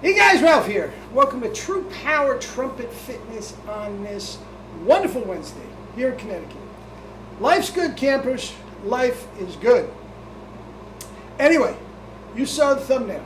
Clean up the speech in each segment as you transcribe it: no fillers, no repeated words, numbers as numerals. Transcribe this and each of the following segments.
Hey guys, Ralph here. Welcome to True Power Trumpet Fitness on this wonderful Wednesday here in Connecticut. Life's good, campers. Life is good. Anyway, you saw the thumbnail.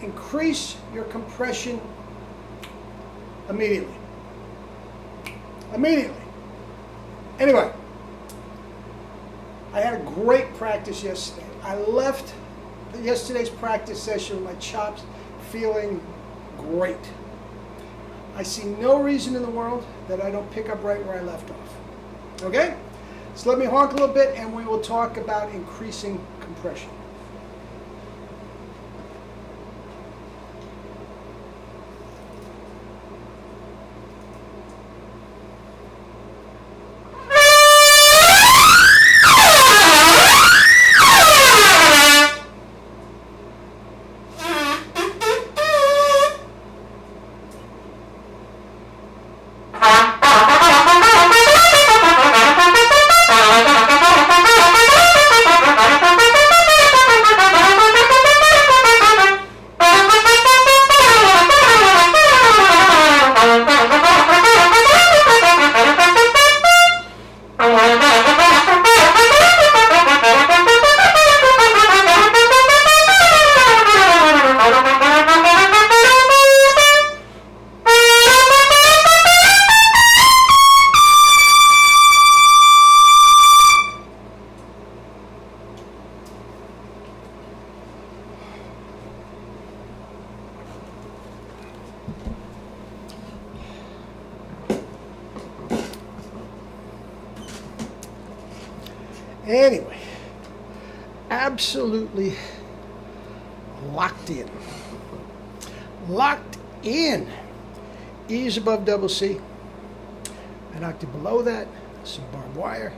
Increase your compression immediately. Immediately. Anyway, I had a great practice yesterday. I left yesterday's practice session with my chops feeling great. I see no reason in the world that I don't pick up right where I left off. Okay? So let me honk a little bit and we will talk about increasing compression. Anyway, absolutely locked in. Locked in. E is above double C. An octave below that, some barbed wire.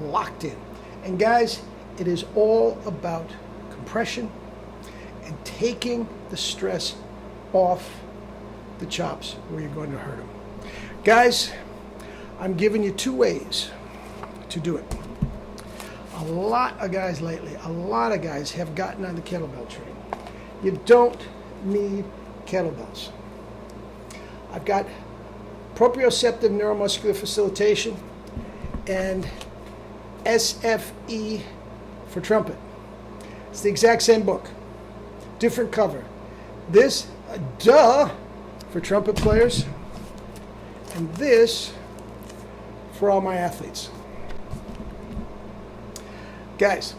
Locked in. And guys, it is all about compression and taking the stress off the chops where you're going to hurt them. Guys, I'm giving you two ways to do it. A lot of guys lately, have gotten on the kettlebell train. You don't need kettlebells. I've got proprioceptive neuromuscular facilitation and SFE for trumpet. It's the exact same book, different cover. This, for trumpet players, and this for all my athletes. Guys,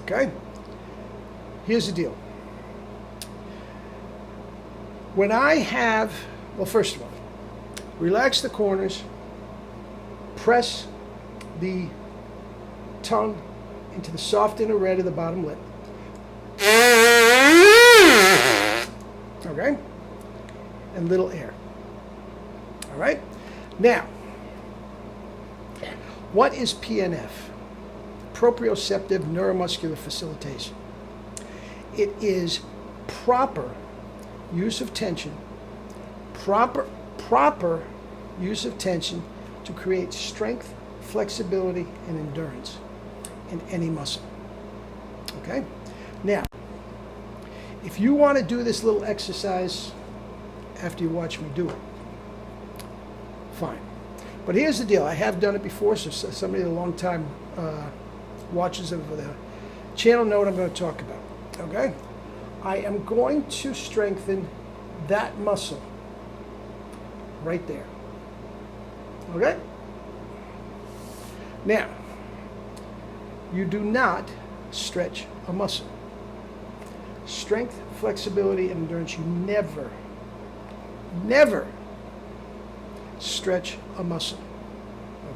okay, here's the deal. When I have, well, first of all, relax the corners, press the tongue into the soft inner red of the bottom lip. Okay? And little air. All right? Now, what is PNF? Proprioceptive neuromuscular facilitation. It is proper use of tension, proper use of tension to create strength, flexibility, and endurance in any muscle. Okay? Now, if you want to do this little exercise after you watch me do it, fine. But here's the deal. I have done it before, so somebody a long time watches of the channel know what I'm going to talk about. Okay? I am going to strengthen that muscle right there. Okay? Now, you do not stretch a muscle. Strength, flexibility, and endurance, you never stretch a muscle.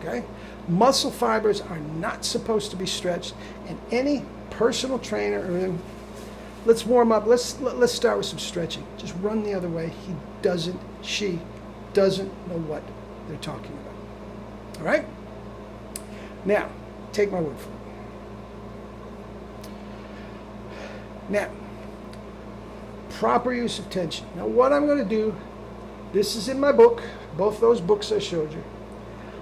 Okay? Muscle fibers are not supposed to be stretched, and any personal trainer or let's warm up. Let's start with some stretching. Just run the other way. She doesn't know what they're talking about. All right? Now, take my word for it. Now, proper use of tension. Now, what I'm going to do, this is in my book, both those books I showed you.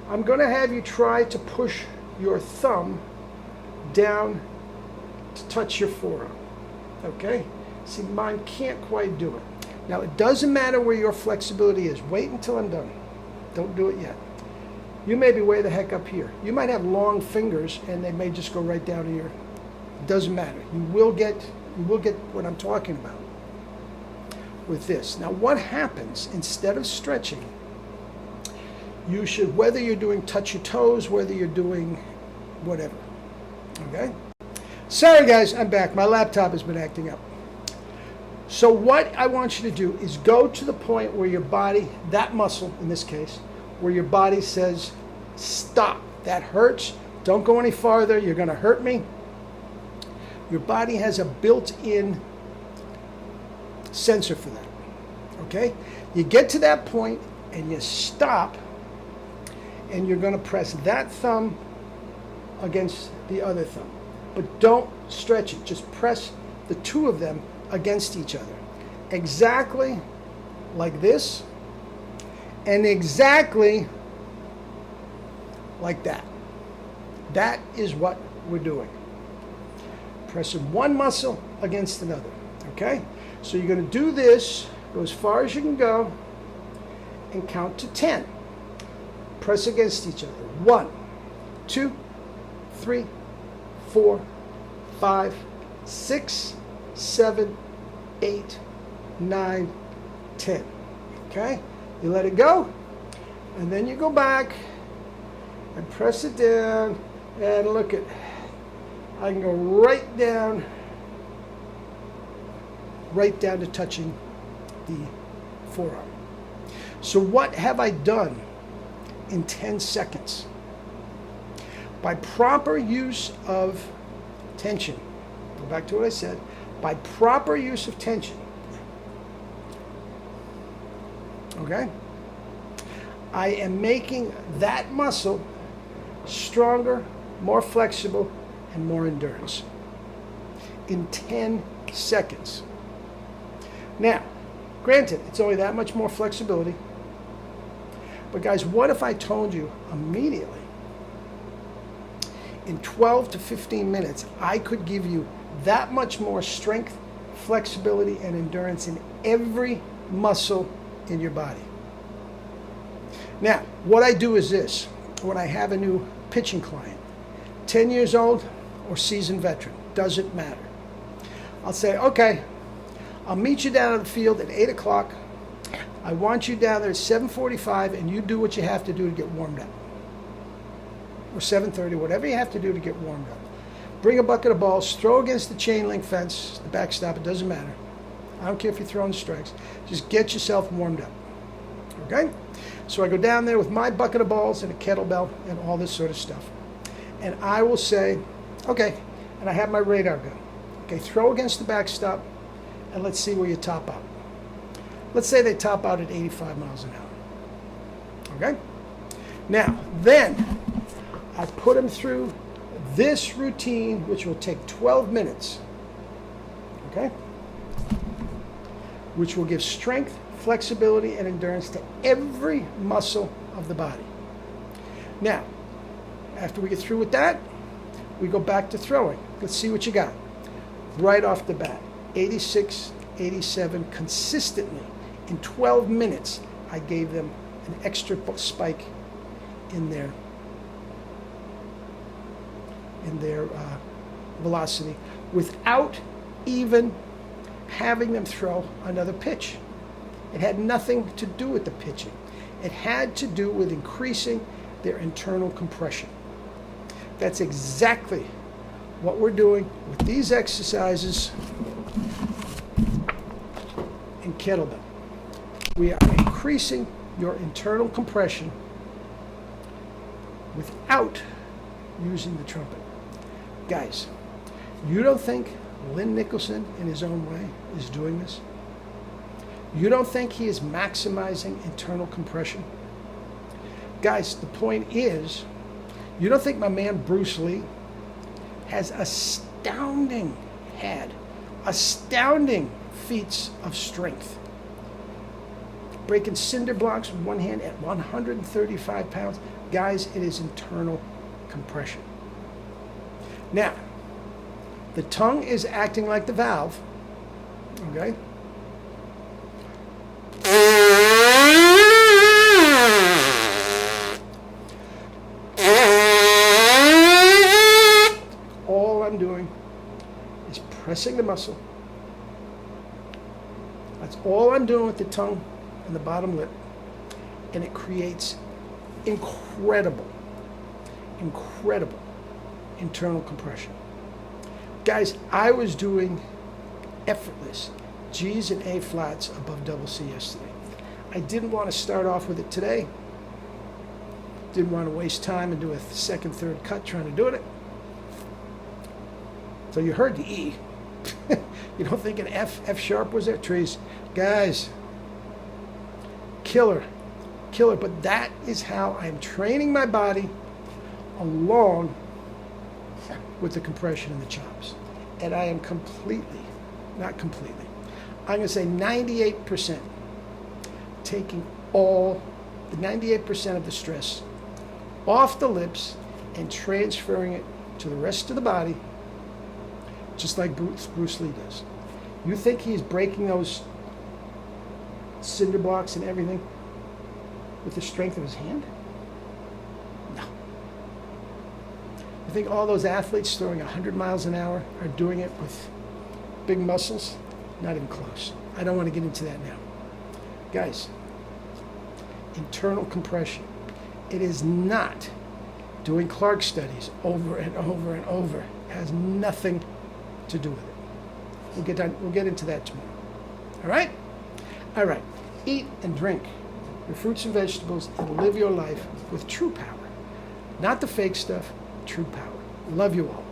I'm going to have you try to push your thumb down to touch your forearm. Okay? See, mine can't quite do it. Now, it doesn't matter where your flexibility is. Wait until I'm done. Don't do it yet. You may be way the heck up here. You might have long fingers, and they may just go right down to your... It doesn't matter. You will get what I'm talking about with this. Now, what happens instead of stretching? You should, whether you're doing touch your toes, whether you're doing whatever. Okay? Sorry, guys, I'm back. My laptop has been acting up. So what I want you to do is go to the point where your body, that muscle in this case, where your body says, stop, that hurts, don't go any farther, you're going to hurt me. Your body has a built-in sensor for that, okay? You get to that point and you stop, and you're going to press that thumb against the other thumb. But don't stretch it, just press the two of them against each other. Exactly like this, and exactly like that. That is what we're doing. Pressing one muscle against another, okay? So you're going to do this, go as far as you can go, and count to 10. Press against each other. 1, 2, 3, 4, 5, 6, 7, 8, 9, 10. Okay? You let it go, and then you go back and press it down, and look at, I can go right down to touching the forearm. So what have I done in 10 seconds? By proper use of tension, go back to what I said, by proper use of tension, okay, I am making that muscle stronger, more flexible, and more endurance in 10 seconds. Now, granted, it's only that much more flexibility, but guys, what if I told you immediately, in 12 to 15 minutes, I could give you that much more strength, flexibility, and endurance in every muscle in your body? Now, what I do is this. When I have a new pitching client, 10 years old or seasoned veteran, doesn't matter. I'll say, okay, I'll meet you down at the field at 8 o'clock. I want you down there at 7:45, and you do what you have to do to get warmed up. Or 7:30, whatever you have to do to get warmed up. Bring a bucket of balls, throw against the chain link fence, the backstop, it doesn't matter. I don't care if you're throwing strikes. Just get yourself warmed up. Okay? So I go down there with my bucket of balls and a kettlebell and all this sort of stuff. And I will say, okay, and I have my radar gun. Okay, throw against the backstop, and let's see where you top out. Let's say they top out at 85 miles an hour. Okay? Now, then, I put them through this routine, which will take 12 minutes. Okay? Which will give strength, flexibility, and endurance to every muscle of the body. Now, after we get through with that, we go back to throwing. Let's see what you got. Right off the bat, 86, 87, consistently. In 12 minutes, I gave them an extra spike in their velocity without even having them throw another pitch. It had nothing to do with the pitching. It had to do with increasing their internal compression. That's exactly what we're doing with these exercises in kettlebell. We are increasing your internal compression without using the trumpet. Guys, you don't think Lynn Nicholson, in his own way, is doing this? You don't think he is maximizing internal compression? Guys, the point is, you don't think my man Bruce Lee has astounding feats of strength? Breaking cinder blocks with one hand at 135 pounds. Guys, it is internal compression. Now, the tongue is acting like the valve, okay? All I'm doing is pressing the muscle. That's all I'm doing with the tongue and the bottom lip. And it creates incredible internal compression. Guys, I was doing effortless G's and A flats above double C yesterday. I didn't want to start off with it today. Didn't want to waste time and do a second, third cut trying to do it. So you heard the E. You don't think an F sharp was there? Trees. Guys, killer. But that is how I'm training my body along with the compression and the chops. And I am not completely, I'm going to say 98% taking all the 98% of the stress off the lips and transferring it to the rest of the body, just like Bruce Lee does. You think he's breaking those cinder blocks and everything with the strength of his hand? No. You think all those athletes throwing 100 miles an hour are doing it with big muscles? Not even close. I don't want to get into that now. Guys, internal compression. It is not doing Clark studies over and over and over. It has nothing to do with it. We'll get into that tomorrow. All right? All right. Eat and drink your fruits and vegetables and live your life with true power. Not the fake stuff, true power. Love you all.